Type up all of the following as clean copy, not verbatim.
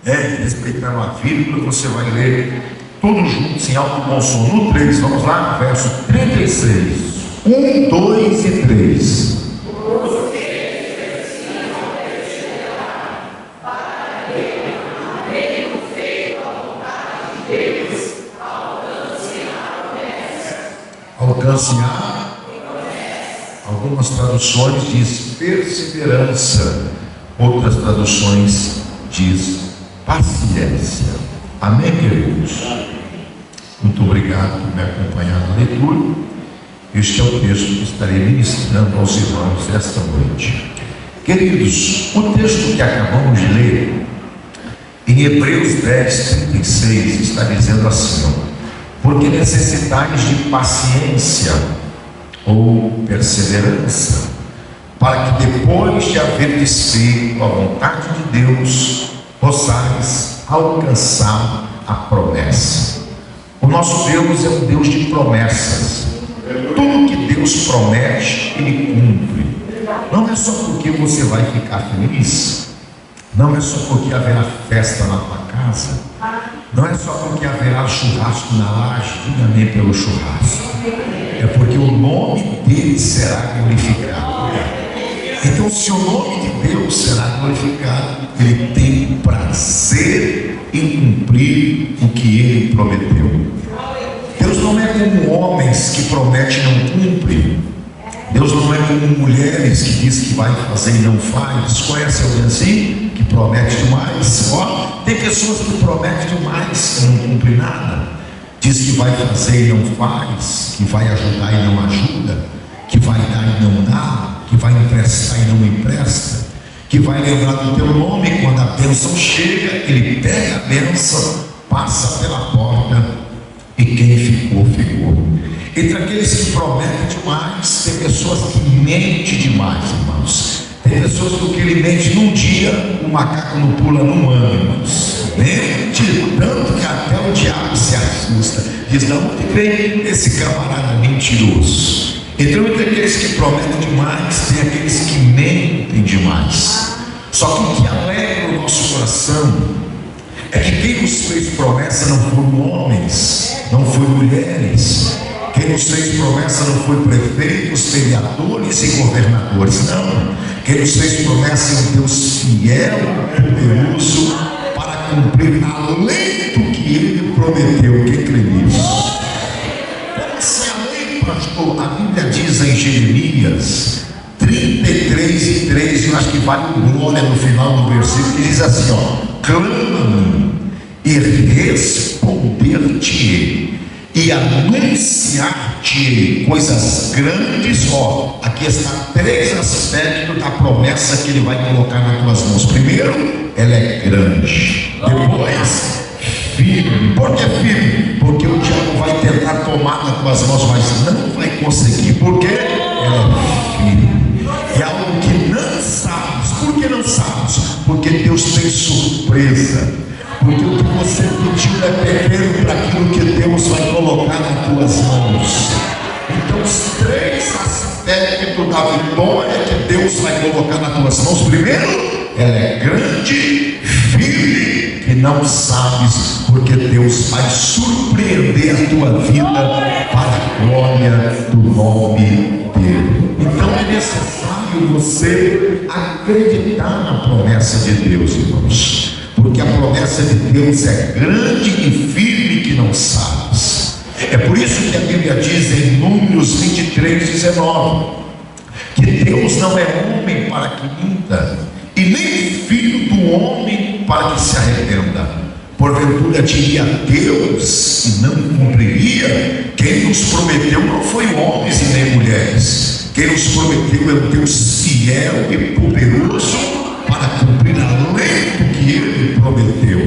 Respeitando a vírgula, você vai ler todos juntos em alto bom som. No 3, vamos lá, verso 36. 1, 2 e 3. Alcance a. Algumas traduções diz perseverança, outras traduções diz paciência. Amém, queridos? Muito obrigado por me acompanhar na leitura. Este é o texto que estarei ministrando aos irmãos esta noite. Queridos, o texto que acabamos de ler em Hebreus 10, 36 está dizendo assim: porque necessitais de paciência ou perseverança, para que depois de haverdes feito a vontade de Deus, possais alcançar a promessa. O nosso Deus é um Deus de promessas. Tudo que Deus promete, Ele cumpre. Não é só porque você vai ficar feliz, não é só porque haverá festa na tua casa, não é só porque haverá churrasco na laje, diga amém pelo churrasco. É porque o nome dele será glorificado. Então, se o nome de Deus será glorificado, Ele tem prazer em cumprir o que Ele prometeu. Deus não é como homens que prometem e não cumprem. Deus não é como mulheres que diz que vai fazer e não faz. Conhece alguém assim? Que promete demais? Tem pessoas que prometem demais e não cumprem nada. Diz que vai fazer e não faz, que vai ajudar e não ajuda, que vai dar e não dá, que vai emprestar e não empresta, que vai lembrar do teu nome quando a bênção chega. Ele pega a bênção, passa pela porta e quem ficou, ficou. Entre aqueles que prometem demais, tem pessoas que mentem demais, irmãos. Tem pessoas que o que ele mente num dia, o macaco não pula num ano, irmãos. Mente tanto que até o diabo se assusta. Diz: não, onde vem esse camarada mentiroso? Então, entre aqueles que prometem demais, tem aqueles que mentem demais. Só que o que alegra o nosso coração é que quem nos fez promessa não foram homens, não foram mulheres. Quem nos fez promessa não foi prefeitos, vereadores e governadores, não. Quem nos fez promessa é um Deus fiel, poderoso, para cumprir além do que Ele prometeu. Quem crê nisso? Essa é a lei, pastor. A Bíblia diz em Jeremias 33 e 3, eu acho que vale glória no final do versículo, que diz assim: clama-me e responder-te-ei, e anunciar-te coisas grandes. Aqui está 3 aspectos da promessa que Ele vai colocar nas tuas mãos. Primeiro, ela é grande. Depois, firme. Por que firme? Porque o diabo vai tentar tomar nas tuas mãos, mas não vai conseguir. Por quê? Ela é firme. É algo que não sabes. Por que não sabes? Porque Deus tem surpresa. Porque o que você pediu é pequeno para aquilo que Deus vai colocar nas tuas mãos. Então, os 3 aspectos da vitória que Deus vai colocar nas tuas mãos. Primeiro, ela é grande, firme, que não sabes, porque Deus vai surpreender a tua vida para a glória do nome dele. Então, é necessário você acreditar na promessa de Deus, irmãos. Porque a promessa de Deus é grande e firme que não sabes. É por isso que a Bíblia diz em Números 23, 19, que Deus não é homem para que minta, e nem filho do homem para que se arrependa. Porventura diria Deus e não cumpriria? Quem nos prometeu não foi homens e nem mulheres. Quem nos prometeu é um Deus fiel e poderoso para cumprir a lei do que Ele prometeu.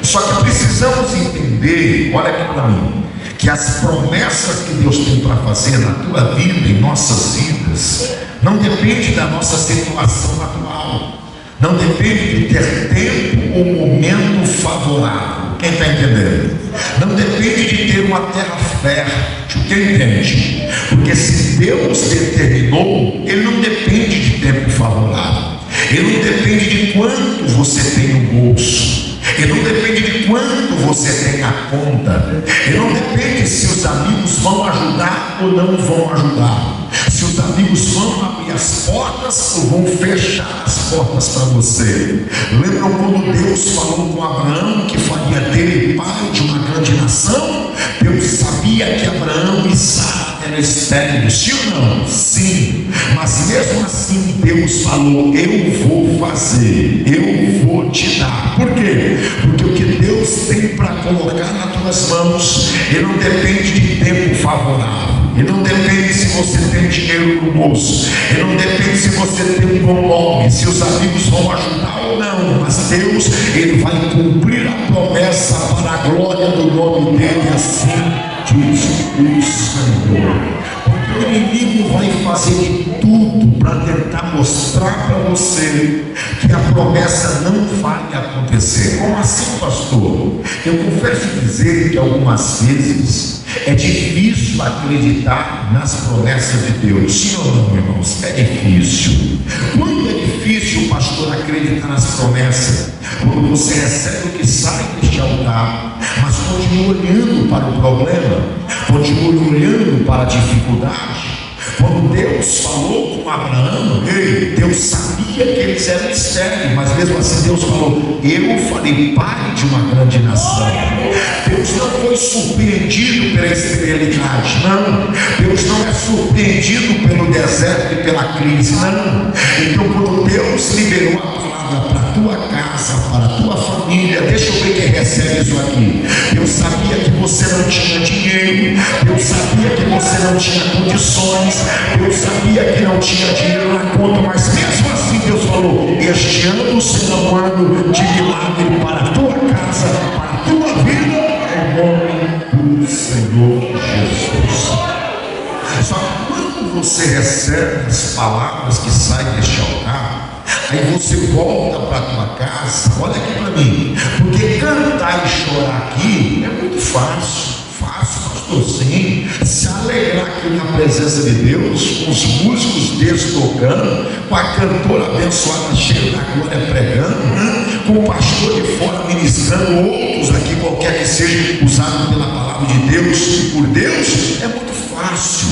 Só que precisamos entender, olha aqui para mim, que as promessas que Deus tem para fazer na tua vida, em nossas vidas, não depende da nossa situação atual, não depende de ter tempo ou momento favorável. Quem está entendendo? Não depende de ter uma terra fértil. Quem entende? Porque se Deus determinou, Ele não depende de tempo favorável. Ele não depende de quanto você tem no bolso. Ele não depende de quanto você tem na conta. Ele não depende se os amigos vão ajudar ou não vão ajudar. Se os amigos vão abrir as portas ou vão fechar as portas para você. Lembram quando Deus falou com Abraão que faria dele pai de uma grande nação? Deus sabia que Abraão e Sara eram estéreis, sim ou não? Sim. Mas mesmo assim Deus falou: eu vou fazer, eu vou te dar. Por quê? Porque o que Deus tem para colocar nas tuas mãos, ele não depende de tempo favorável. Ele não depende se você tem dinheiro no bolso. Ele não depende se você tem um bom nome, se os amigos vão ajudar ou não. Mas Deus, ele vai cumprir a promessa para a glória do nome dele. Assim diz o Senhor. Porque o inimigo vai fazer de tudo para tentar mostrar para você que a promessa não vai acontecer. Como assim, pastor? Eu confesso dizer que algumas vezes é difícil acreditar nas promessas de Deus. Sim ou não, irmãos? É difícil. Quando é difícil, pastor, acreditar nas promessas? Quando você recebe o que sai deste altar, mas continua olhando para o problema, continua olhando para a dificuldade. Quando Deus falou com Abraão, Deus sabia que eles eram estéreis, mas mesmo assim Deus falou: eu farei pai de uma grande nação. Deus não foi surpreendido pela esterilidade, não. Deus não é surpreendido pelo deserto e pela crise, não. Então, quando Deus liberou a palavra para a tua casa, para a tua família, deixa eu ver quem recebe isso aqui. Deus sabia que você não tinha dinheiro, Deus sabia que você não tinha condições, Deus sabia que não tinha dinheiro na conta, mas mesmo assim Deus falou: este ano será um ano de milagre para a tua casa, para a tua vida, em nome do Senhor Jesus. Só que quando você recebe as palavras que saem deste altar, aí você volta para a tua casa. Olha aqui para mim, porque cantar e chorar aqui é muito fácil, pastor, sim. Se alegrar aqui na presença de Deus, com os músicos deles tocando, com a cantora abençoada cheia da glória pregando, com o pastor de fora ministrando, outros aqui, qualquer que seja usado pela palavra de Deus e por Deus, é muito fácil.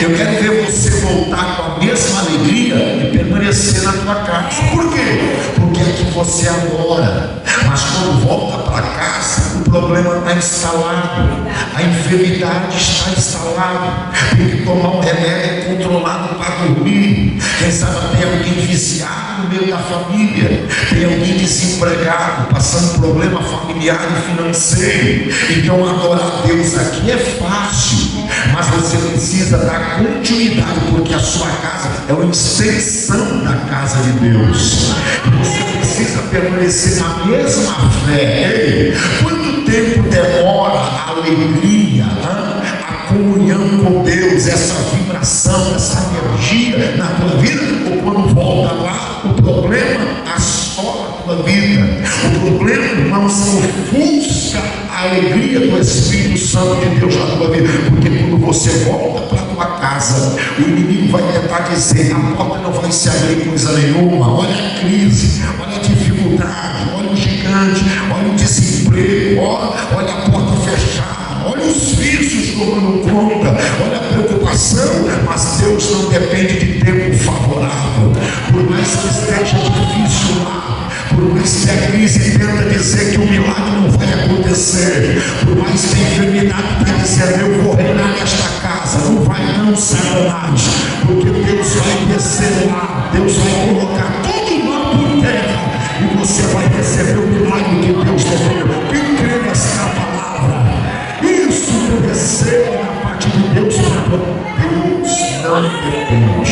Eu quero ver você voltar com a mesma alegria e permanecer na tua casa. Por quê? Porque aqui você adora, mas quando volta para casa, o problema está instalado, a enfermidade está instalada, tem que tomar um remédio controlado para dormir. Quem sabe tem alguém viciado no meio da família, tem alguém desempregado, passando problema familiar e financeiro. Então adorar a Deus aqui é fácil, mas você precisa dar continuidade, porque a sua casa é uma extensão da casa de Deus. Você precisa permanecer na mesma fé. Quanto tempo demora a alegria, a comunhão com Deus, essa vibração, essa energia na tua vida? Ou quando volta lá, o problema assola a tua vida? O problema, irmãos, ofusca a alegria do Espírito Santo de Deus na tua vida, porque quando você volta para a tua casa, o inimigo vai tentar dizer: a porta não vai se abrir coisa nenhuma. Olha a crise, olha a dificuldade, olha o gigante, olha o desemprego, olha a porta fechada, olha os vícios tomando conta, olha a preocupação. Mas Deus não depende de tempo favorável. Por mais que esteja difícil lá, por mais que a crise tenta dizer que o milagre não vai acontecer, por mais que a enfermidade tenta dizer: eu vou reinar nesta casa, não vai não, Satanás, porque Deus vai descer lá, Deus vai colocar todo mal por terra, e você vai receber o milagre que Deus defendeu. Quem crê nessa palavra, isso que recebe da parte de Deus, Deus não depende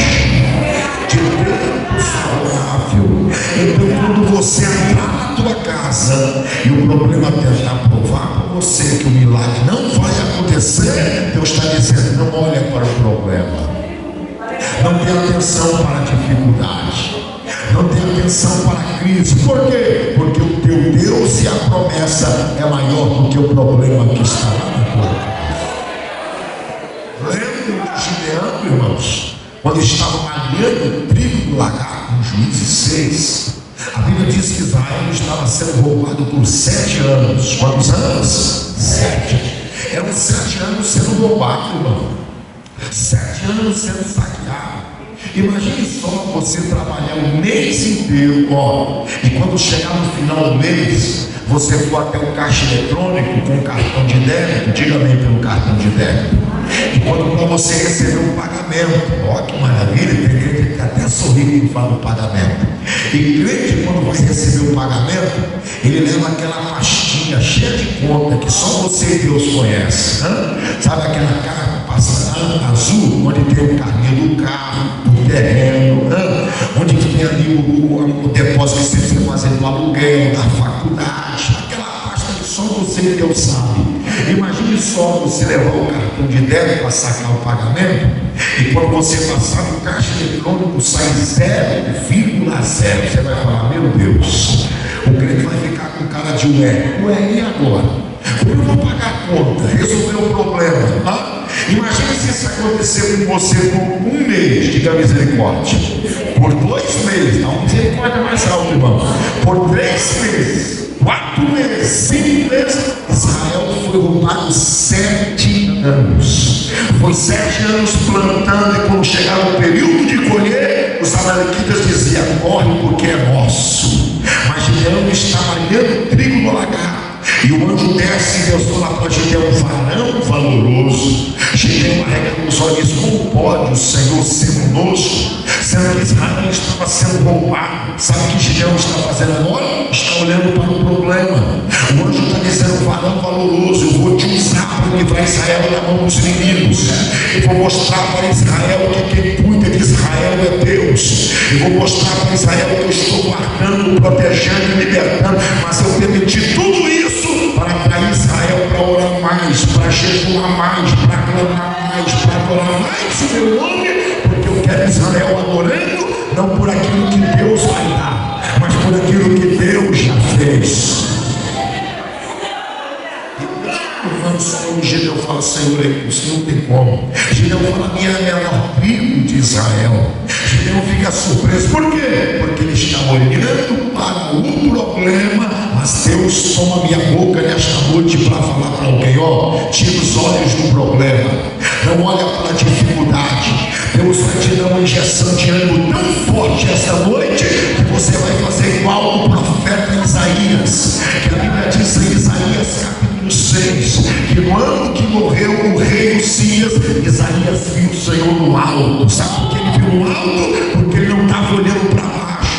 de tempo favorável. Então, quando você entrar na tua casa e o problema tentar provar para você que o milagre não vai acontecer, Deus está dizendo: não olha para o problema, não dê atenção para a dificuldade, não dê atenção para a crise. Por quê? Porque o teu Deus e a promessa é maior do que o problema que está lá na tua casa. Lembra de Gideão, irmãos? Quando estavam malhando o trigo do lagar com Juízes 6, a Bíblia diz que Israel estava sendo roubado por 7 anos. Quantos anos? 7. Eram 7 anos sendo roubado, irmão. 7 anos sendo saqueado. Imagine só você trabalhar o mês inteiro, e quando chegar no final do mês, você for até o caixa eletrônico com cartão de débito, diga bem pelo cartão de débito. E quando para você receber um pagamento, que maravilha, tem gente que até sorri quando fala do pagamento. E crente, quando vai receber o pagamento, ele leva aquela pastinha cheia de conta que só você e Deus conhece. Sabe aquela carta azul, onde tem o carrinho do carro, do terreno, onde tem ali o depósito que você precisa fazer do aluguel, da faculdade, aquela pasta que só você e Deus sabe. Imagine só você levar o cartão de débito para sacar o pagamento, e quando você passar no caixa eletrônico sai 0,0. Você vai falar, meu Deus, o crente vai ficar com cara de ué, e agora? Como eu vou pagar a conta? Resolver o problema? Imagina se isso acontecer com você por um mês, diga misericórdia. Por 2 meses, dá uma misericórdia mais alta, irmão. Por 3 meses, 4 meses, 5 meses, Israel foi roubado 7 anos. Foi 7 anos plantando, e quando chegava o período de colher, os amalequitas diziam, morre porque é nosso. Mas Gideão está malhando trigo no lagar. E o anjo desce e Deus fala para Gideão, varão valoroso. Gideão arrega os olhos, como pode o Senhor ser conosco, sendo que Israel estava sendo roubado? Sabe o que Gideão está fazendo agora? Está olhando para o problema. O anjo está dizendo, varão valoroso, eu vou te usar para livrar Israel da mão dos inimigos. Eu vou mostrar para Israel que quem cuida de Israel é Deus. Eu vou mostrar para Israel que eu estou guardando, protegendo e libertando. Mas eu permiti tudo isso para atrair Israel para orar mais, para jejuar mais, para clamar mais, para adorar mais o meu nome, porque eu quero Israel adorando, não por aquilo que Deus vai dar, mas por aquilo que Deus já fez. Quando Gideão fala, Senhor, isso não tem como. Gideão fala, minha menor tribo de Israel. Gideão fica surpreso, por quê? Porque ele está olhando para o problema, mas Deus toma minha boca nesta noite para falar para alguém, tira os olhos do problema, não olha para a dificuldade. Deus vai te dar uma injeção de ânimo tão forte esta noite, que você vai fazer igual o profeta Isaías, que a Bíblia diz em Isaías capítulo 6, que no ano que morreu o rei Uzias, Isaías viu o Senhor no alto. Sabe por que ele viu no alto? Porque ele não estava olhando para baixo,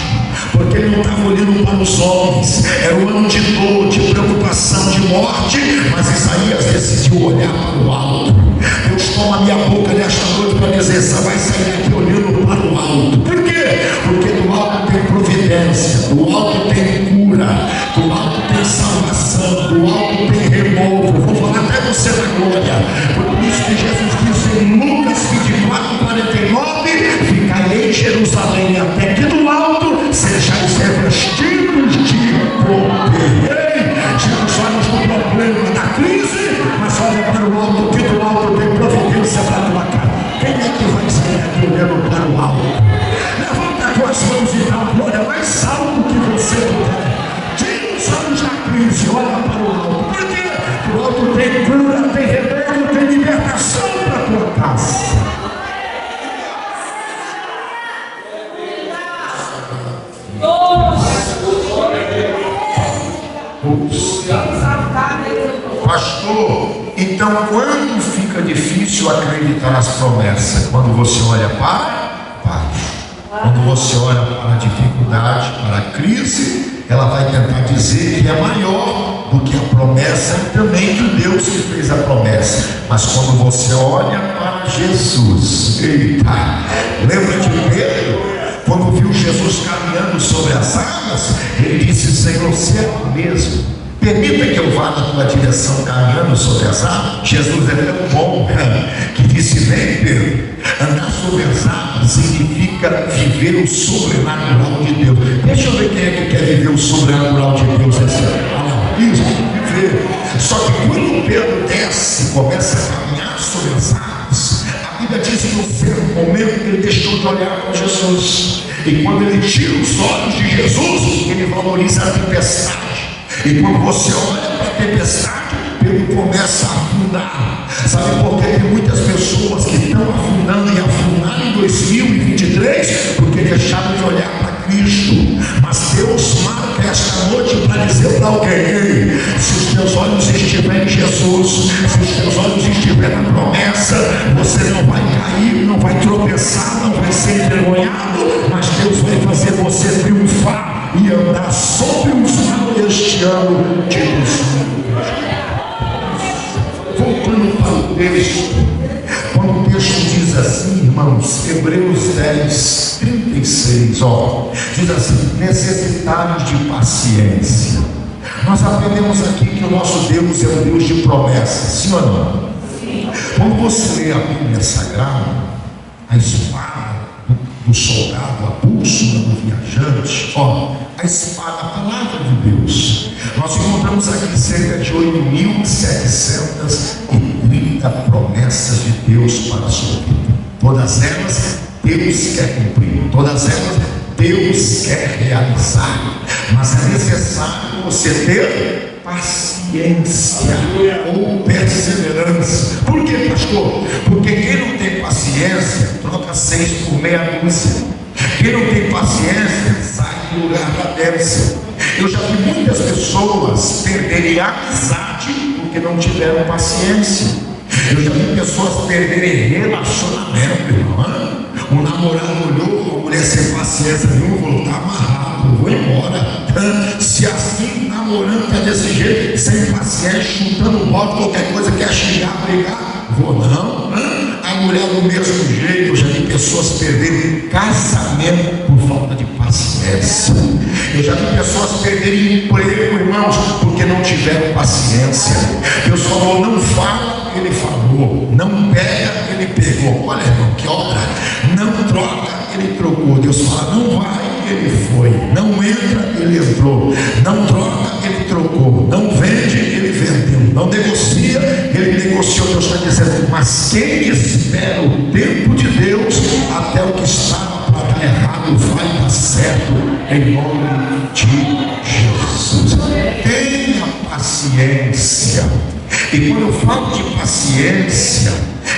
porque ele não estava olhando para os homens. Era um ano de dor, de preocupação, de morte, mas Isaías decidiu olhar para o alto. Deus toma minha boca nesta noite para dizer, você vai sair daqui olhando para o alto. Por quê? Porque do alto tem providência, do alto tem cura, do alto tem salvação, do alto tem renovo. Vou falar até você na glória. Por isso que Jesus disse em Lucas 24:49, ficai em Jerusalém até que do alto sejais revestidos de poder. Tira os olhos do problema, da crise, mas olha para o alto, que do alto tem providência para a tua casa. Quem é que vai sair aqui olhando para o alto? Levanta as tuas mãos e dá uma glória mais alto que você puder. Tira os olhos da crise, olha para o alto. Por quê? O alto tem cura, tem remédio, tem libertação para a tua casa. Pastor, então quando fica difícil acreditar nas promessas? Quando você olha para baixo, quando você olha para a dificuldade, para a crise, ela vai tentar dizer que é maior do que a promessa e também que Deus que fez a promessa. Mas quando você olha para Jesus, eita, lembra de Pedro? Quando viu Jesus caminhando sobre as águas, ele disse, Senhor, você é o mesmo. Permita que eu vá na tua direção caminhando sobre as águas. Jesus é tão bom, que disse, vem Pedro, andar sobre as águas significa viver o sobrenatural de Deus. Deixa eu ver quem é que quer viver o sobrenatural de Deus. Isso, viver. Só que quando Pedro desce, começa a caminhar sobre as águas, a Bíblia diz que no certo momento ele deixou de olhar para Jesus. E quando ele tira os olhos de Jesus, ele valoriza a tempestade. E quando você olha para a tempestade, Pedro começa a afundar. Sabe por que tem muitas pessoas que estão afundando e afundaram em 2023? Porque deixaram de olhar para Cristo. Mas Deus marca esta noite para dizer para alguém: se os teus olhos estiverem em Jesus, se os teus olhos estiverem na promessa, você não vai cair, não vai tropeçar, não vai ser envergonhado, mas Deus vai fazer você triunfar e andar sobre os mares este ano de 2023. Voltando para o texto, quando o texto diz assim, irmãos, Hebreus 10, 36, diz assim: necessitamos de paciência. Nós aprendemos aqui que o nosso Deus é um Deus de promessas, sim ou não? Sim. Quando você lê a Bíblia Sagrada, a espada do soldado, a bússola do viajante, a espada, a palavra de Deus, nós encontramos aqui cerca de 8.730 promessas de Deus para a sua vida. Todas elas Deus quer cumprir, todas elas Deus quer realizar, mas é necessário você ter paciência ou perseverança. Por que, pastor? Porque quem não tem paciência troca 6 por meia dúzia. Quem não tem paciência sai do lugar da bênção. Eu já vi muitas pessoas perderem a amizade porque não tiveram paciência. Eu já vi pessoas perderem relacionamento, irmão. O namorado olhou, a mulher sem paciência nenhuma, falou: está amarrado, vou embora. Se assim, namorando, tá desse jeito, sem paciência, chutando bola, qualquer coisa, quer xingar, brigar, vou não. A mulher do mesmo jeito. Eu já vi pessoas perderem casamento por falta de paciência. Eu já vi pessoas perderem emprego, irmãos, porque não tiveram paciência. Deus falou: não fala, ele falou. Não pega, ele pegou. Olha, irmão, que obra. Não troca, ele trocou. Deus fala: não vai, ele foi. Não entra, ele entrou. Não troca, ele trocou. Não vende, ele vendeu. Não negocia, ele negociou. Deus está dizendo: mas quem espera o tempo de Deus, até o que estava para dar errado vai dar certo, em nome de Jesus. Tenha paciência. E quando eu falo de paciência,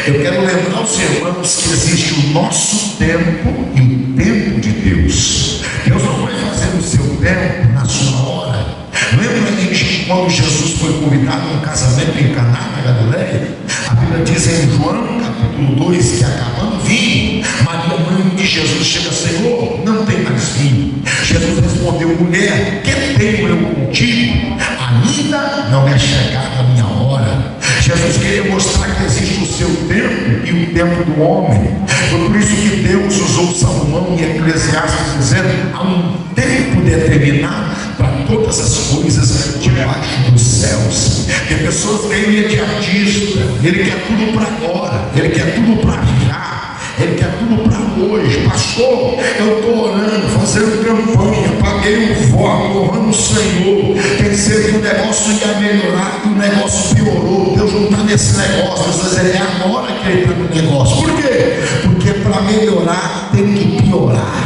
eu quero lembrar aos irmãos que existe o nosso tempo e o tempo de Deus. Deus não vai fazer o seu tempo na sua hora. Lembra que quando Jesus foi convidado a um casamento em Caná, na Galileia? A Bíblia diz em João, capítulo 2, que acabando vinho, Maria, mãe de Jesus, chega: Senhor, não tem mais vinho. Jesus respondeu: mulher, que tenho eu contigo? Ainda não é chegada a minha hora. Jesus queria mostrar que existe o seu tempo e o tempo do homem. Foi por isso que Deus usou Salomão em Eclesiastes dizendo: há um tempo determinado para todas as coisas debaixo dos céus. Tem pessoas que é imediatista, ele quer tudo para agora, ele quer tudo para já. Ele quer tudo para hoje. Pastor, eu estou orando, fazendo campanha, paguei um voto, honrando o Senhor. Pensei que o negócio ia melhorar e o negócio piorou. Deus não está nesse negócio. Deus vai dizer: é agora que ele está no negócio. Por quê? Porque para melhorar tem que piorar.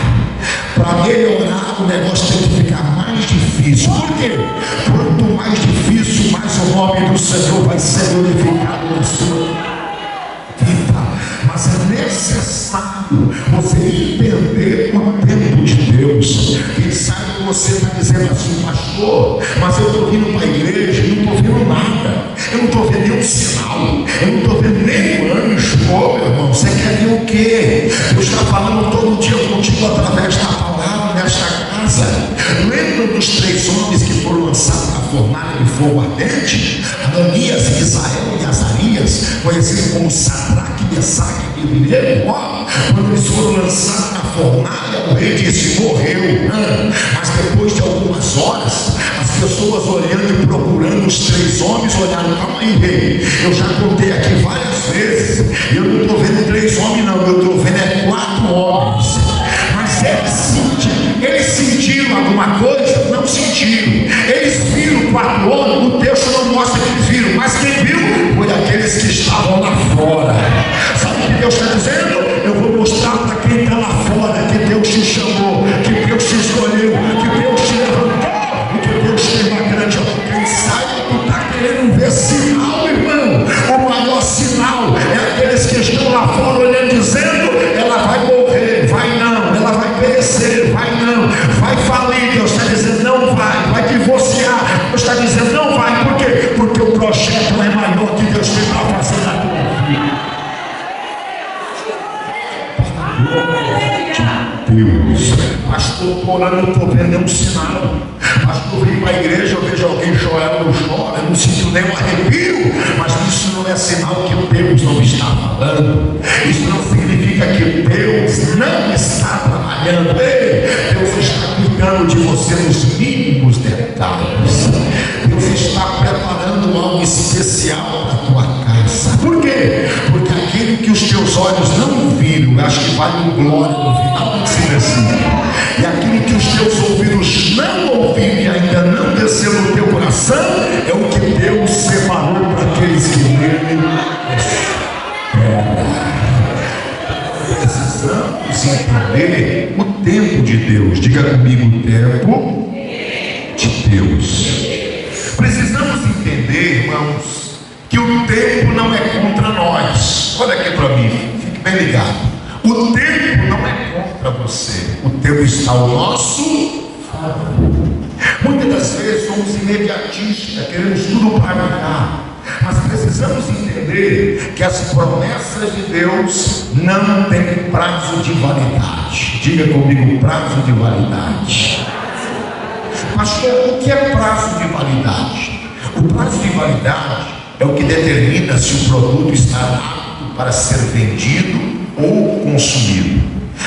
Para melhorar, o negócio tem que ficar mais difícil. Por quê? Quanto mais difícil, mais o nome do Senhor vai ser glorificado na sua vida. Mas é necessário você entender o tempo de Deus. Quem sabe que você está dizendo assim: pastor, mas eu estou vindo para a igreja e não estou vendo nada. Eu não estou vendo nenhum sinal. Eu não estou vendo nenhum anjo. Ô, meu irmão, você quer ver o quê? Deus está falando todo dia contigo através da palavra nesta casa. Lembra dos 3 homens que foram lançados na fornalha de fogo ardente? Ananias, Misael e Azarias, conhecidos como Sadraque, Mesaque e Abednego. Quando eles foram lançados na fornalha, o rei disse: morreu. Mas depois de algumas horas, as pessoas olhando e procurando os 3 homens, olharam: calma aí, rei, eu já contei aqui várias vezes, eu não estou vendo 3 homens não, eu estou vendo 4 homens. Mas eles sentiram alguma coisa? Não sentiram. Eles viram 4 homens, o texto não mostra que eles viram, mas quem viu foi aqueles que estavam lá fora. Sabe o que Deus está dizendo? Eu vou mostrar para quem está lá fora que Deus te chamou. Deus. Pastor, estou orando, não estou vendo nenhum sinal. Pastor, eu vim para a igreja, eu vejo alguém chorando, eu choro, eu não sinto nenhum arrepio. Mas isso não é sinal que Deus não está falando. Isso não significa que Deus não está trabalhando. Deus está cuidando de você nos mínimos detalhes. Deus está preparando algo especial para a tua casa. Por quê? Porque aquilo que os teus olhos não viram, eu acho que vale um glória no final desse versículo. E aquilo que os teus ouvidos não ouviram e ainda não desceu no teu coração, é o que Deus separou para aqueles que nele esperam. Precisamos entender o tempo de Deus. Diga comigo, o tempo de Deus. Precisamos entender, irmãos, que o tempo não é contra nós. Olha aqui para mim, fique bem ligado. O tempo não é contra você. O tempo está ao nosso favor. Muitas das vezes somos imediatistas, queremos tudo para amanhã. Mas precisamos entender que as promessas de Deus não têm prazo de validade. Diga comigo, prazo de validade. Pastor, o que é prazo de validade? O prazo de validade é o que determina se o produto está apto para ser vendido ou consumido.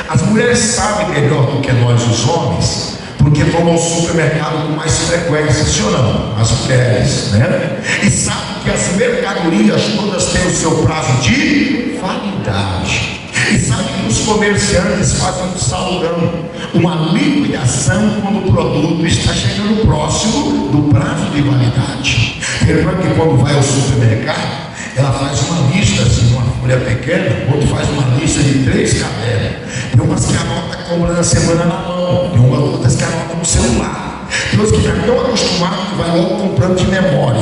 As mulheres sabem melhor do que nós os homens, porque vão ao supermercado com mais frequência, sim ou não? As mulheres, né? E sabem que as mercadorias todas têm o seu prazo de validade. E sabe que os comerciantes fazem um saldão, uma liquidação quando o produto está chegando próximo do prazo de validade. Lembra que quando vai ao supermercado, ela faz uma lista assim, uma folha pequena, outro faz uma lista de 3 cadernos. Tem umas que anota a compra da semana na mão, tem outras que anota no celular. Tem outros que já estão acostumados que vai logo comprando de memória.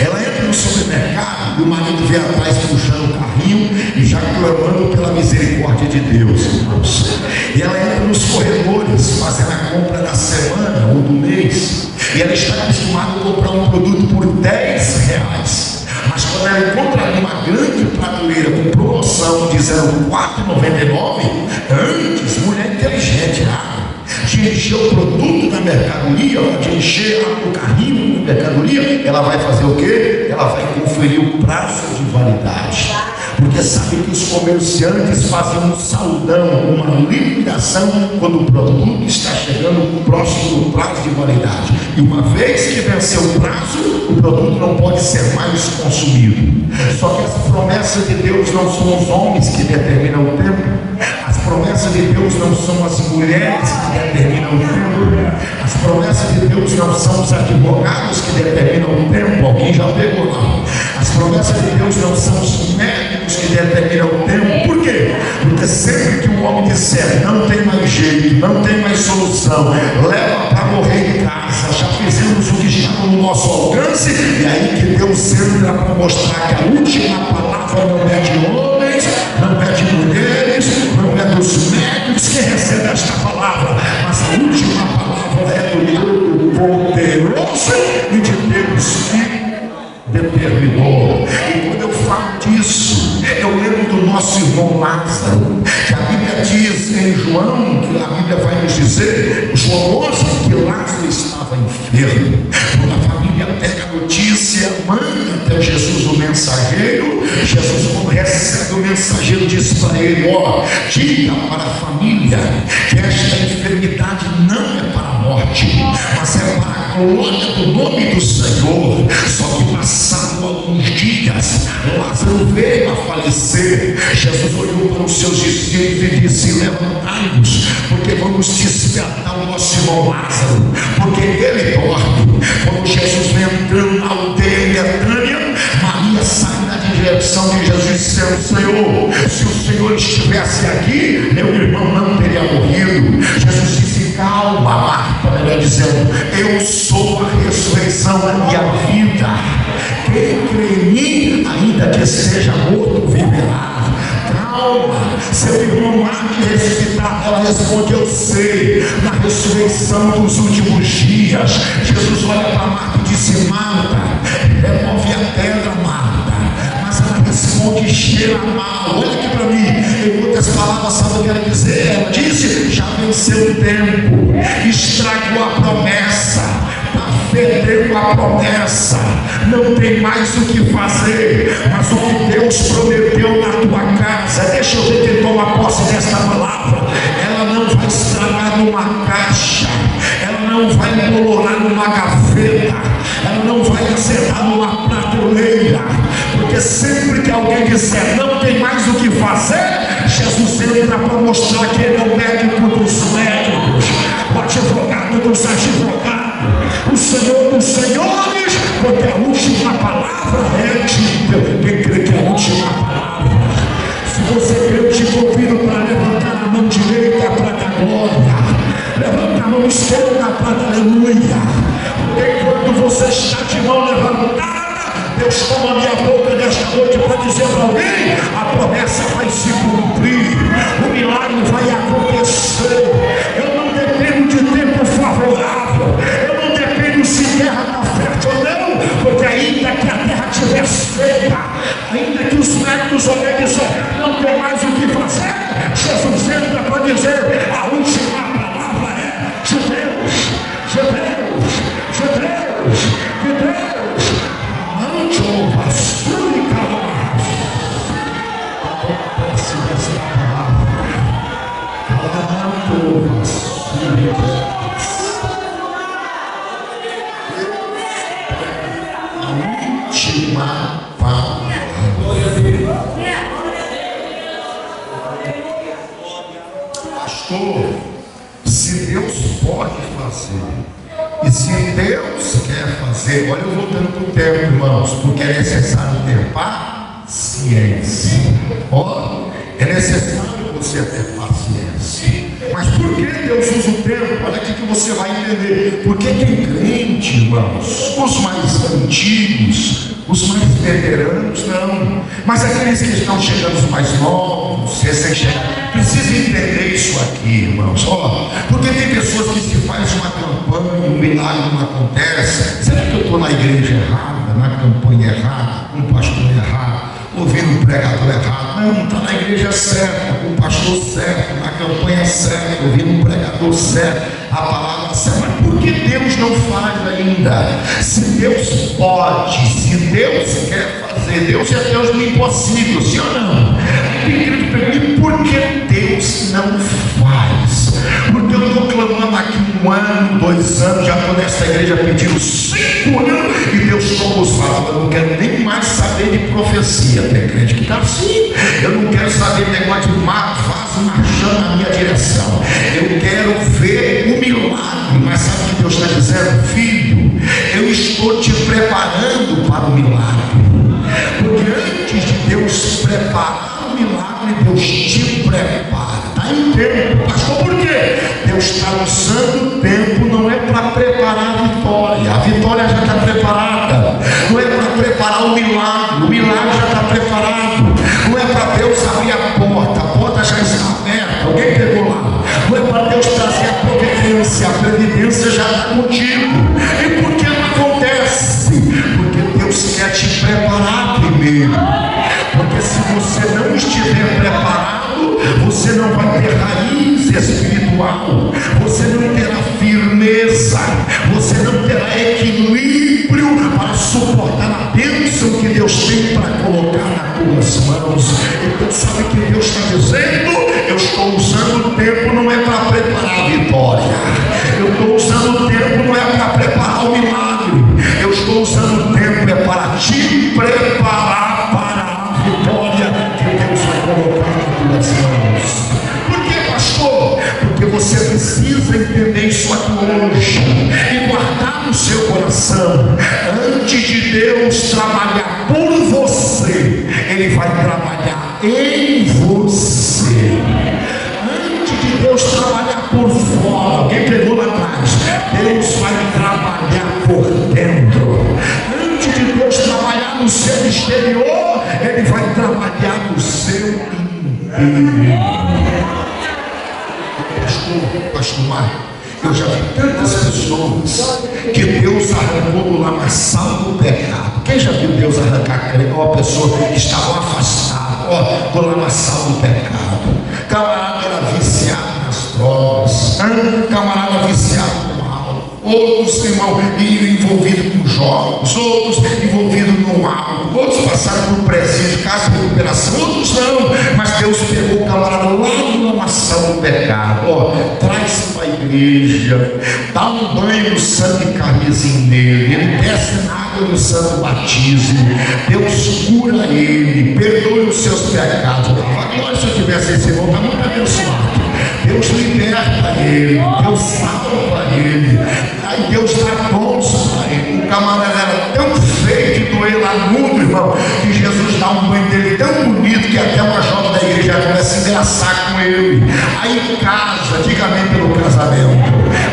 Ela entra no supermercado e o marido vem atrás puxando o carrinho e já clamando pela misericórdia de Deus, irmãos. E ela entra nos corredores fazendo a compra da semana ou do mês. E ela está acostumada a comprar um produto por R$10. Mas quando ela encontra uma grande prateleira com promoção de R$04,99, antes, mulher inteligente, de encher o produto da mercadoria, de encher o carrinho da mercadoria, ela vai fazer o quê? Ela vai conferir o prazo de validade. Porque sabe que os comerciantes fazem um saldão, uma liquidação, quando o produto está chegando próximo do prazo de validade. E uma vez que venceu o prazo, o produto não pode ser mais consumido. Só que as promessas de Deus não são os homens que determinam o tempo. As promessas de Deus não são as mulheres que determinam o tempo. As promessas de Deus não são os advogados que determinam o tempo. Alguém já pegou lá? As promessas de Deus não são os médicos que determinam o tempo. Por quê? Porque sempre que o homem disser não tem mais jeito, não tem mais solução, leva para morrer em casa, já fizemos o que estava no nosso alcance, e aí que Deus entra para mostrar que a última palavra não é de homens, não é de mulheres, não é dos médicos que recebem esta palavra, mas a última palavra é do Deus poderoso e de Deus que determinou. E quando eu falo disso, eu lembro do nosso irmão Lázaro, que a Bíblia diz em João, que a Bíblia vai nos dizer, João 11, que Lázaro estava enfermo. Quando a família pega a notícia, manda até Jesus o mensageiro. Jesus, quando recebe o mensageiro, diz para ele: diga para a família que esta enfermidade não é para a morte, mas é para a glória do nome do Senhor. Só que passado alguns dias, Lázaro veio a falecer. Jesus olhou para os seus discípulos e disse: levantai-vos, porque vamos despertar o nosso irmão Lázaro, porque ele dorme. Quando Jesus vem entrando na aldeia em Betânia, Maria sai na direção de Jesus, dizendo: Senhor, se o Senhor estivesse aqui, meu irmão não teria morrido. Jesus disse: calma, Marta, melhor dizendo, eu sou a ressurreição e a vida. Quem crê em mim, ainda que seja morto, viverá. Calma, seu irmão há de ressuscitar. Ela responde: eu sei, na ressurreição dos últimos dias. Jesus olha para Marta e disse: Marta, remove a pedra, Marta. Mas ela responde: próximo que cheira mal. Olha aqui para mim, em outras palavras, sabe o que ela quer dizer? Ela disse: já venceu o tempo, estragou a promessa, perdeu a promessa, não tem mais o que fazer. Mas o que Deus prometeu na tua casa, deixa eu ver quem toma posse desta palavra. Ela não vai estragar numa caixa, ela não vai embolorar numa gaveta, ela não vai acertar numa prateleira, porque sempre que alguém disser não tem mais o que fazer, Jesus entra para mostrar que ele é o médico dos médicos, o advogado dos advogados, o Senhor dos senhores, porque a última palavra é de quem crê que é a última palavra. Se você crê, eu te convido para levantar a mão direita para dar glória, levanta a mão esquerda para dar aleluia, porque enquanto você está de mão levantada, Deus toma a minha boca nesta noite para dizer para alguém: a promessa vai se cumprir, o milagre vai acontecer. Eu não dependo de tempo favorável, eu não dependo se terra está fértil ou não, porque ainda que a terra estiver seca, ainda que os médicos olhem e disser não tem mais o que fazer, Jesus entra para dizer: a última palavra é de Deus, de Deus, de Deus, de Deus. Pastor, se Deus pode fazer, e se Deus quer fazer, olha eu voltando para o tempo, irmãos, porque é necessário ter paciência. Ó, é necessário você ter paciência. Mas por que Deus usa o tempo? Olha aqui que você vai entender. Porque tem crente, irmãos, os mais antigos, os mais veteranos, não. Mas aqueles que estão chegando, os mais novos, recém-chegados, precisa entender isso aqui, irmãos. Ó, porque tem pessoas que se faz uma campanha, um milagre não acontece. Será que eu estou na igreja errada, na campanha errada, com o pastor errado, ouvindo o pregador errado? Não, está na igreja certa, com o pastor certo, na campanha certa, ouvindo o pregador certo, a palavra certa. Mas por que Deus não faz ainda? Se Deus pode, se Deus quer fazer, Deus é Deus do impossível, sim ou não? E por que Deus não faz? Porque eu estou clamando aqui 1 ano, 2 anos, já estou nessa igreja pedindo 5 anos, e Deus como os fala: eu não quero nem mais saber de profecia. Tem crente que está assim: eu não quero saber de negócio de vaso marchando na minha direção, eu quero ver o milagre. Mas sabe o que Deus está dizendo? Filho, eu estou te preparando para o milagre, porque antes de Deus preparar o milagre, Deus te prepara. Está em tempo, pastor, por quê? Deus está usando o tempo, não é para preparar a vitória já está preparada, não é para preparar o milagre já está preparado, não é para Deus abrir a porta já está aberta, alguém pegou lá, não é para Deus trazer a previdência já está contigo. E por que não acontece? Porque Deus quer te preparar primeiro, porque se você não estiver preparado, você não vai ter raiz espiritual, você não terá firmeza, você não terá equilíbrio para suportar a bênção que Deus tem para colocar nas tuas mãos. Então sabe o que Deus está dizendo? Eu estou usando o tempo não é para preparar a vitória, eu estou usando o tempo não é para preparar o milagre, eu estou usando o tempo é para te preparar para a vitória que Deus vai colocar nas tuas mãos. Por que, pastor? Porque você precisa entender isso aqui hoje e guardar no seu coração. Antes de Deus trabalhar por você, Ele vai trabalhar em você. Antes de Deus trabalhar por fora, alguém pegou lá atrás, Deus vai trabalhar por dentro. Antes de Deus trabalhar no seu exterior, Ele vai trabalhar no seu interior. Pastor Mário, Eu já vi tantas pessoas que Deus arrancou do lamaçal do pecado. Quem já viu Deus arrancar uma pessoa que estava afastada do lamaçal do pecado? Camarada era viciado nas drogas, camarada viciado no mal, outros, irmão, envolvidos com jogos, outros envolvidos no álcool, outros passaram por presídio, casa de recuperação, outros não, mas Deus pegou o camarada lá no lamaçal do pecado, traz para a igreja, dá um banho no sangue carmesim nele, ele desce na água do santo batismo, Deus cura ele, perdoe os seus pecados. Agora, se eu tivesse esse irmão, está muito abençoado. Deus liberta ele, Deus salva ele, aí Deus dá dons para ele. O camarada era tão feio que doeu lá no mundo, irmão, que Jesus dá um banho dele tão bonito que até uma jovem da igreja começa a se engraçar com ele. Aí casa, diga amém pelo casamento.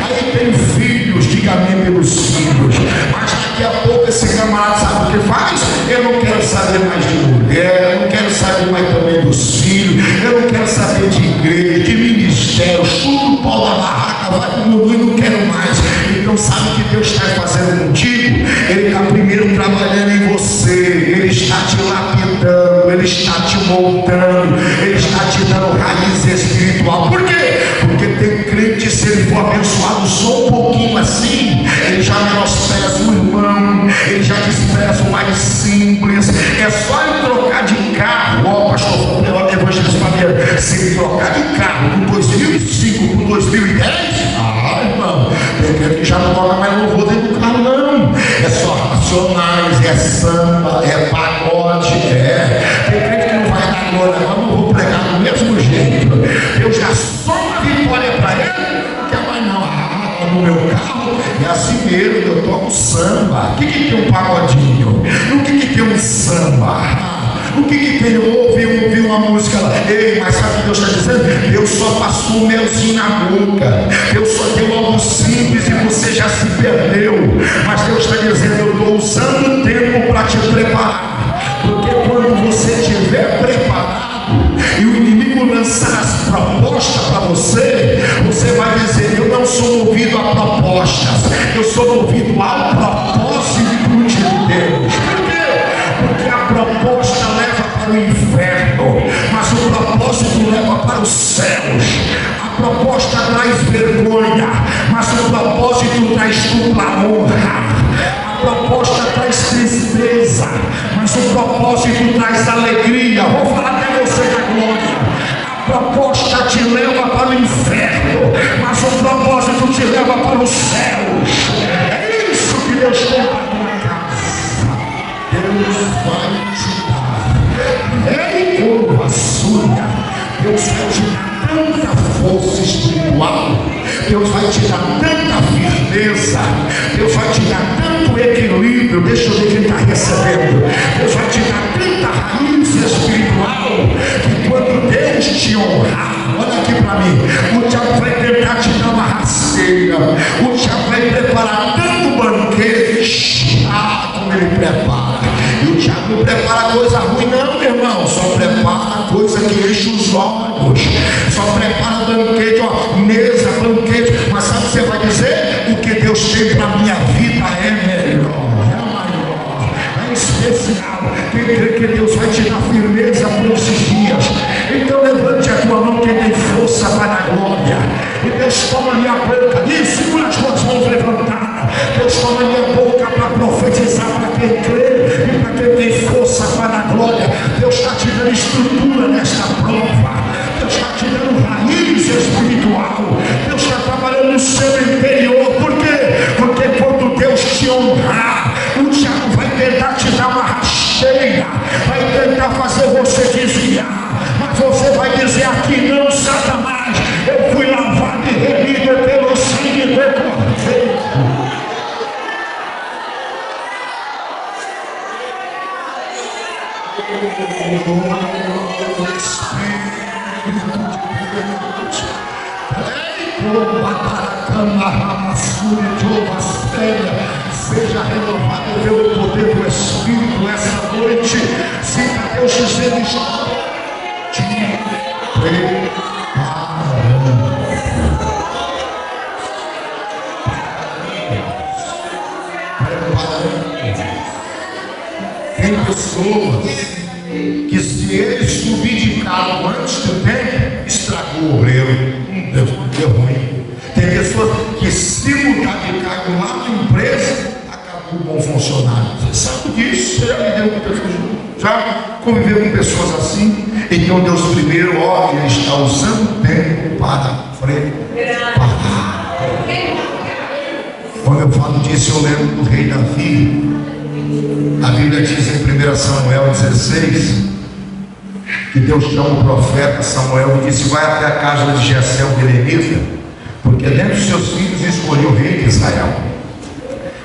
Aí tem filhos, diga amém pelos filhos. Mas daqui a pouco esse camarada sabe o que faz? Eu não quero saber mais de mulher, eu não quero saber mais também dos filhos, eu não quero saber de igreja, de ministério, chuta o pau da barraca, vai para o mundo e não quero mais. Então sabe o que Deus está fazendo contigo? Ele está primeiro trabalhando em você, Ele está te lapidando, Ele está te montando, Ele está te dando raiz espiritual. Por quê? Porque tem crente, se ele for abençoado só um pouquinho assim, ele já menospreza o irmão, ele já despreza o mais simples. É só ele trocar de carro, pastor, evangelista Fabiano, se ele trocar de carro do 2005 para o 2010, irmão, tem crente que já não toca mais louvor dentro do carro, não. É só racionais, é samba, é pagode, tem crente que não vai dar glória, eu não vou pregar do mesmo jeito. Eu já sou uma vitória para ele, não quer mais não. No meu carro é assim mesmo, eu toco samba. O que tem um pagodinho? O que tem um samba? O que tem? Eu ouvi uma música lá. Ei, mas sabe o que Deus está dizendo? Deus só passou o melzinho na boca, Deus só deu algo simples e você já se perdeu. Mas Deus está dizendo: eu estou usando o tempo para te preparar, porque quando você estiver preparado e o inimigo lançar as propostas para você, você vai dizer: eu não sou movido a propostas, eu sou movido ao propósito de Deus. Por quê? Porque a proposta leva para o inferno, mas o propósito leva para os céus. A proposta traz vergonha, mas o propósito traz dupla honra. A proposta traz tristeza, mas o propósito traz alegria. Vou falar até você da glória. A proposta te leva para o inferno, mas o propósito te leva para os céus. É isso que Deus tem para a tua casa. Deus vai te dar. Ei, como a sua, Deus vai te dar tanta força espiritual, Deus vai te dar tanta firmeza, Deus vai te dar tanto equilíbrio. Deixa eu ver quem está recebendo. Deus vai te dar tanta raiz espiritual que quando Deus te honrar, olha aqui para mim, o diabo vai tentar te dar uma rasteira, o diabo vai preparar tanto banquete, como ele prepara. E o diabo não prepara coisa ruim não, meu irmão, só prepara coisa que enche os olhos, só prepara banquete, mesa, banquete. Mas sabe o que você vai dizer? O que Deus tem para a minha vida é melhor, é maior, é especial. Quem crê que Deus vai te dar firmeza por esses dias, então levante a tua mão, quem tem força vai na glória. E Deus toma a minha boca, diz, segura as tuas mãos levantadas. Deus toma a minha boca para profetizar para quem crê e para quem tem força para na glória. Deus está te dando estrutura nesta prova, Deus está te dando raiz espiritual, Deus está trabalhando no seu interior. Por quê? Porque quando Deus te honrar, o diabo vai tentar te dar uma rasteira, vai tentar fazer você desviar, mas você vai dizer: aqui não, Satanás, eu fui lavado e remido pelo sangue do Cordeiro. Seja renovado pelo poder do Espírito essa noite. Sinta Deus dizendo: estou te preparando. pessoas que, se ele subir de cargo antes do tempo, estragou o obreiro. Deu ruim. Tem pessoas que, se mudar de cargo lá na empresa, acabou o bom funcionário. Você sabe disso? Você já lidou com pessoas, já conviveu com pessoas assim? Então Deus primeiro, ele está usando o tempo para preparar. Quando eu falo disso, eu lembro do rei Davi. A Bíblia diz em 1 Samuel 16 que Deus chama o profeta Samuel e disse: vai até a casa de Jessé o belemita, porque dentre os seus filhos escolheu o rei de Israel.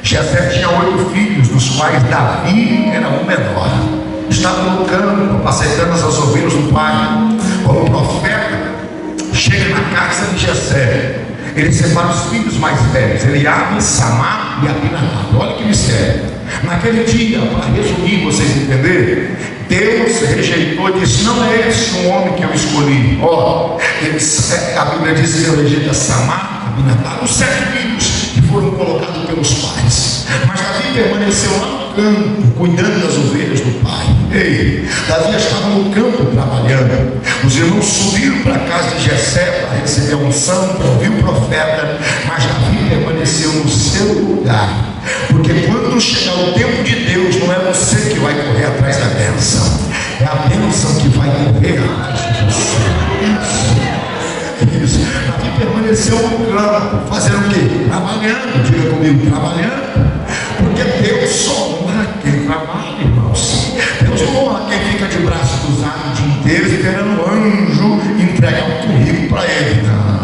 Jessé tinha 8 filhos, dos quais Davi era o menor. Estava no campo, apacentando as ovelhas do pai. Quando o profeta chega na casa de Jessé, ele separa os filhos mais velhos, Eliabe, Samar e Abinadab. Olha que mistério. Naquele dia, para resumir, vocês entenderem, Deus rejeitou e disse: não é esse um homem que eu escolhi. A Bíblia diz que ele rejeita Samar, Abinadab, os 7 filhos que foram colocados pelos pais. Mas Davi permaneceu lá no campo, cuidando das ovelhas do pai. Davi estava no campo trabalhando. Os irmãos subiram para a casa de Jessé para receber a unção, para ouvir o profeta. Mas Davi permaneceu no seu lugar. Porque quando chegar o tempo de Deus, não é você que vai correr atrás da bênção, é a bênção que vai correr atrás de você. Isso. Davi permaneceu no campo, fazendo o quê? Trabalhando. Diga comigo, trabalhando. Porque Deus só honra quem trabalha, irmãos. Deus não honra quem fica de braço cruzado o dia inteiro esperando o anjo entregar um currículo para ele. Não.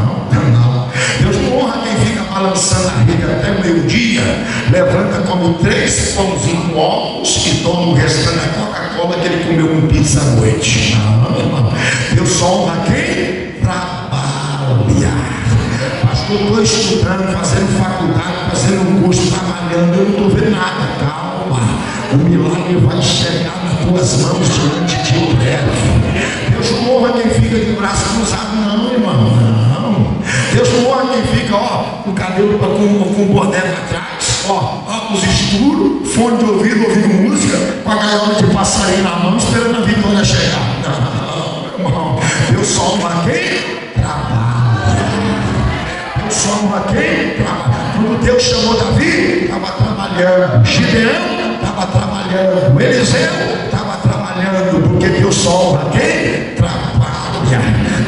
Deus não honra quem fica balançando a rede até o meio-dia, levanta, come 3 pãozinhos com ovos e toma o restante da Coca-Cola que ele comeu com pizza à noite. Não, irmão. Deus só honra quem trabalha. Pastor, estou estudando, fazendo faculdade, fazendo um curso, trabalhando, eu não estou vendo nada. Calma, o milagre vai chegar nas tuas mãos diante de breve. Deus não honra quem fica de braço cruzado, não, irmão. Não. Deus não honra quem fica, com o cabelo com o boné para trás, óculos escuros, fone de ouvido, ouvindo música, com a gaiola de passarinho na mão, esperando a vitória chegar. Não, irmão. Deus só honra quem trabalha. Deus só honra quem trabalha. Quando Deus chamou Davi, estava trabalhando. Gideão estava trabalhando. Eliseu estava trabalhando. Porque Deus só honra quem trabalha.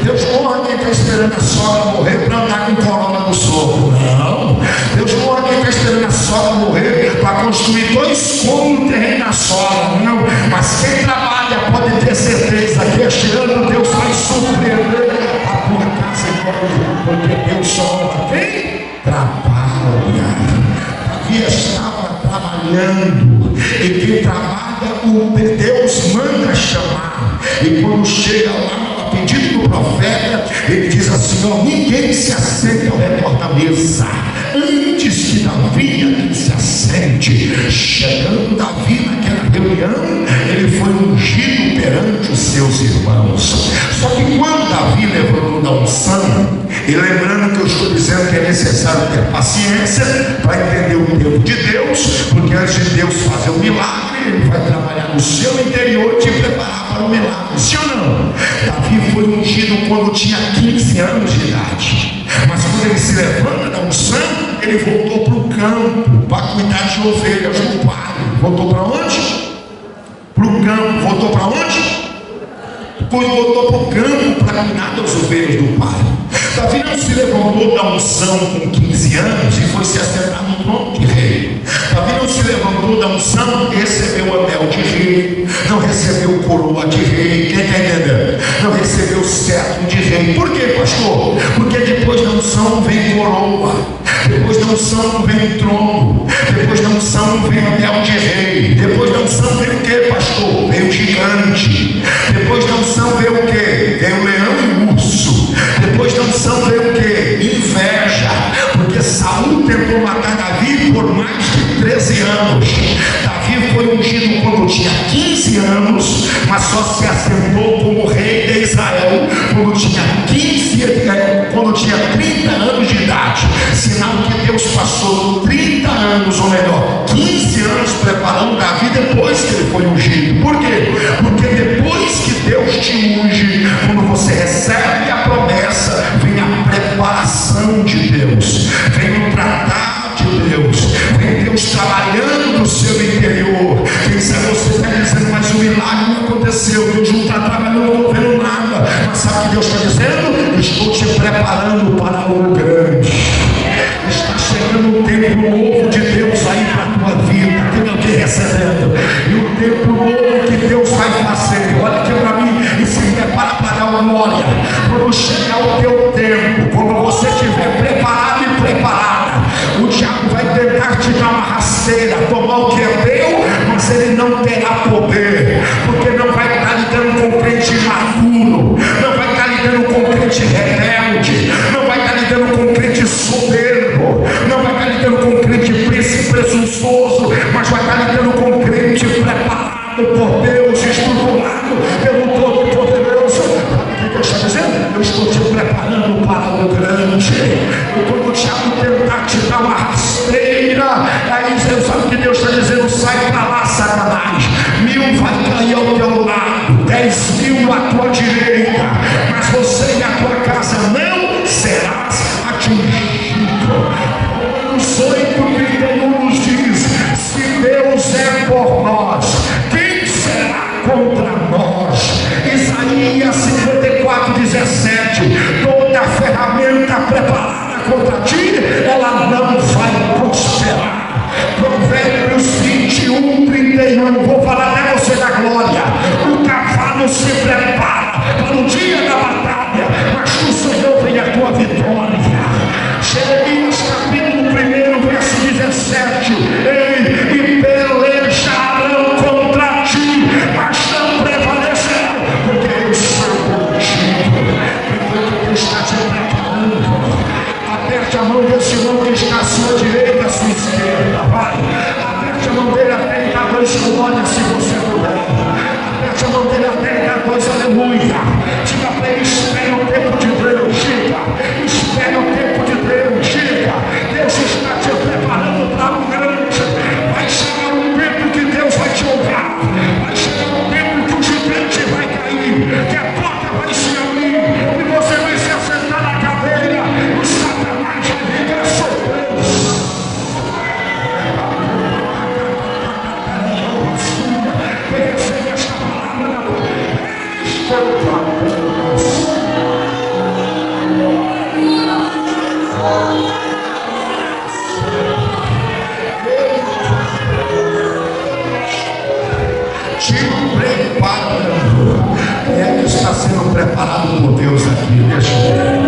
Deus não honra quem está esperando a sogra morrer para andar com corona no sopro. Não. Deus não honra quem está esperando a sogra morrer para construir 2 cômodos no terreno da sogra. Não. Mas quem trabalha pode ter certeza que este ano Deus vai surpreender a tua casa. Porque Deus só honra quem trabalha. Davi estava trabalhando. E quem trabalha, Deus manda chamar. E quando chega lá, a pedido do profeta, ele diz assim: ninguém se assente ao redor da mesa antes que Davi se assente. Chegando Davi naquela reunião, ele foi ungido perante os seus irmãos. Só que quando Davi levantou da unção, e lembrando que eu estou dizendo que é necessário ter paciência para entender o tempo de Deus, porque antes de Deus fazer o milagre, ele vai trabalhar no seu interior e te preparar para o milagre. Sim ou não? Davi foi ungido quando tinha 15 anos de idade. Mas quando ele se levanta da unção, ele voltou para o campo para cuidar de ovelhas do pai. Voltou para onde? Para o campo. Voltou para onde? Depois voltou para o campo para cuidar das ovelhas do pai. Davi não se levantou da unção com 15 anos e foi se assentar no trono de rei. Davi não se levantou da unção e recebeu o anel de rei, não recebeu coroa de rei. Quem está entendendo? Não recebeu cetro de rei. Por quê, pastor? Porque depois da unção vem coroa, depois da unção vem trono, depois da unção vem anel de rei, depois da unção vem o quê, pastor? Vem o gigante. Depois da unção vem o quê? Vem o leão e o urso. Depois da unção vem o quê? Inveja. Porque Saul tentou matar Davi por mais de 13 anos. Davi foi ungido quando tinha 15 anos, mas só se assentou como rei de Israel quando tinha 30 anos de idade. Sinal que Deus passou 30 anos, ou melhor, 15 anos preparando Davi depois que ele foi ungido. Por quê? Porque depois que Deus te unge, quando você recebe a promessa, vem a preparação de Deus, vem o tratar de Deus, vem Deus trabalhando no seu interior. Quem sabe você está dizendo, mas o milagre não aconteceu, Deus não está trabalhando, eu não estou vendo nada. Mas sabe o que Deus está dizendo? Estou te preparando para algo grande. Está chegando um tempo novo de Deus aí para a tua vida. Tem alguém recebendo? E o tempo novo que Deus vai fazer, olha aqui para mim e se prepara para dar glória. Quando chegar o teu tempo, quando você estiver preparado e preparada, o diabo vai tentar te dar uma rasteira, tomar o que é teu, mas ele não terá poder, porque não vai estar lidando com crente imaturo, não vai estar lidando com crente rebelde, não vai estar lidando com crente soberbo, não vai estar lidando com crente presunçoso, mas vai estar lidando com crente preparado por Deus, estruturado pelo Todo-Poderoso. Sabe o que Deus está dizendo? Eu estou te preparando para o grande. E quando o diabo tentar te dar uma rasteira, aí você sabe o que Deus está dizendo? Sai para lá, Satanás. 1000 vai cair ao teu lado, 10.000 à tua direita, mas você e a tua casa não serás atingido. Romanos 8:31 nos diz: se Deus é por nós, quem será contra nós? Isaías 54:17: toda ferramenta preparada contra ti, ela não vai prosperar. Provérbios 21:31, vou falar até você da glória. O cavalo se prepara para o dia da batalha, mas do Senhor vem a tua vitória. Jeremias capítulo 1, verso 17: ei, e pelejarão contra ti, mas não prevalecerão, porque eu sou contigo. Enquanto Deus está te preparando, aperte a mão desse irmão que está à sua direita, à sua esquerda, vai. Aperte a mão dele até ele dar 2 glórias, se você puder. Aperte a mão dele até ele dar 2 aleluia. Diga para ele: espere o tempo de Deus, diga. Espere o tempo de Deus, diga. Deus está te preparando para o grande. Vai chegar um tempo que Deus vai te honrar. Vai chegar um tempo que o gigante vai cair, que a porta vai se abrir e você vai se assentar na cadeira. O Satanás vai ficar surpreso. Recebe esta palavra na tua vida. Te preparando. Quem é que está sendo preparado por Deus aqui? Deixa eu ver.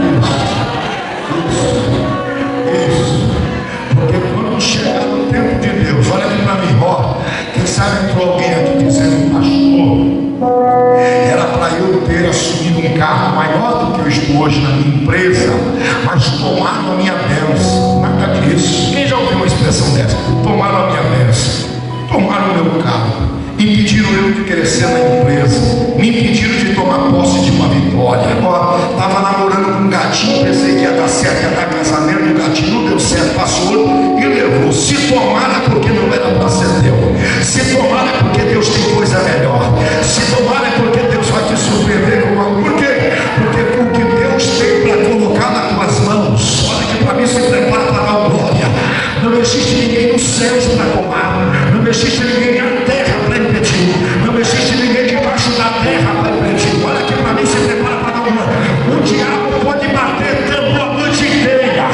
Isso. Porque quando chegar no tempo de Deus, olha aqui para mim, ó. Quem sabe entrou alguém aqui dizendo: pastor, era para eu ter assumido um carro maior do que eu estou hoje na minha empresa, mas tomaram a minha bênção. Nada disso. Quem já ouviu uma expressão dessa? Tomaram a minha bênção, tomaram o meu carro, impediram eu de crescer na empresa, me impediram de tomar posse de uma vitória. Estava namorando com um gatinho, pensei que ia dar certo, ia dar casamento, o gatinho não deu certo, passou e levou. Se tomara porque não era para ser teu, se tomara porque Deus tem coisa melhor, se tomara porque Deus vai te surpreender com algo. Por quê? Porque o que Deus tem para colocar nas tuas mãos, olha que para mim se prepara para dar glória. Não existe ninguém nos céus para tomar, não existe ninguém na terra para impedir, não existe ninguém debaixo da terra para impedir. Olha aqui para mim, se prepara para dar glória. O diabo pode bater tambo a noite inteira,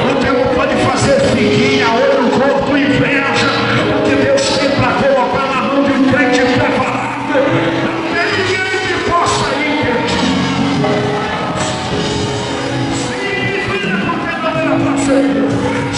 o diabo pode fazer figuinha, olho corpo, inveja. O que Deus tem para colocar na mão de um crente preparado, não tem ninguém que possa impedir. Sim, filha, porque não era para ser.